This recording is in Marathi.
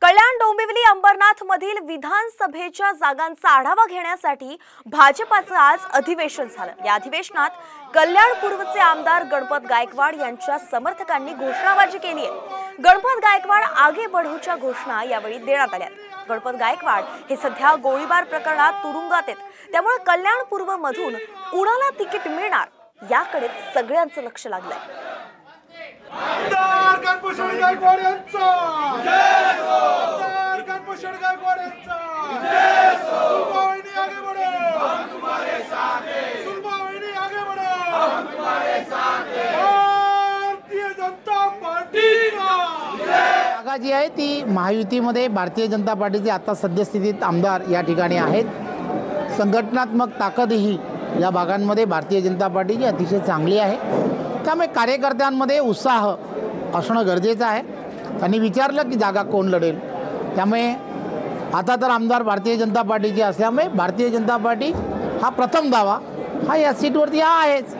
कल्याण डोंबिवली अंबरनाथ मधील विधानसभेच्या जागांचा आढावा घेण्यासाठी भाजपाचं आज अधिवेशन झालं। या अधिवेशनात कल्याण पूर्वचे आमदार गणपत गायकवाड यांच्या समर्थकांनी घोषणाबाजी केली आहे। गणपत गायकवाड आगे बढ़ोच्या घोषणा यावेळी देण्यात आल्या। गणपत गायकवाड हे सध्या गोळीबार प्रकरणात तुरुंगात आहेत, त्यामुळे कल्याण पूर्व मधून कुणाला तिकीट मिळणार याकडे सगळ्यांचं लक्ष लागलंय। जागा जी आहे ती महायुतीमध्ये भारतीय जनता पार्टीचे आता सद्यस्थितीत आमदार या ठिकाणी आहेत। संघटनात्मक ताकदही या भागांमध्ये भारतीय जनता पार्टीची अतिशय चांगली आहे, त्यामुळे कार्यकर्त्यांमध्ये उत्साह असणं गरजेचं आहे। त्यांनी विचारलं की जागा कोण लढेल, त्यामुळे आता तर आमदार भारतीय जनता पार्टीचे असल्यामुळे भारतीय जनता पार्टी हा प्रथम दावा हा या सीटवरती आहेच।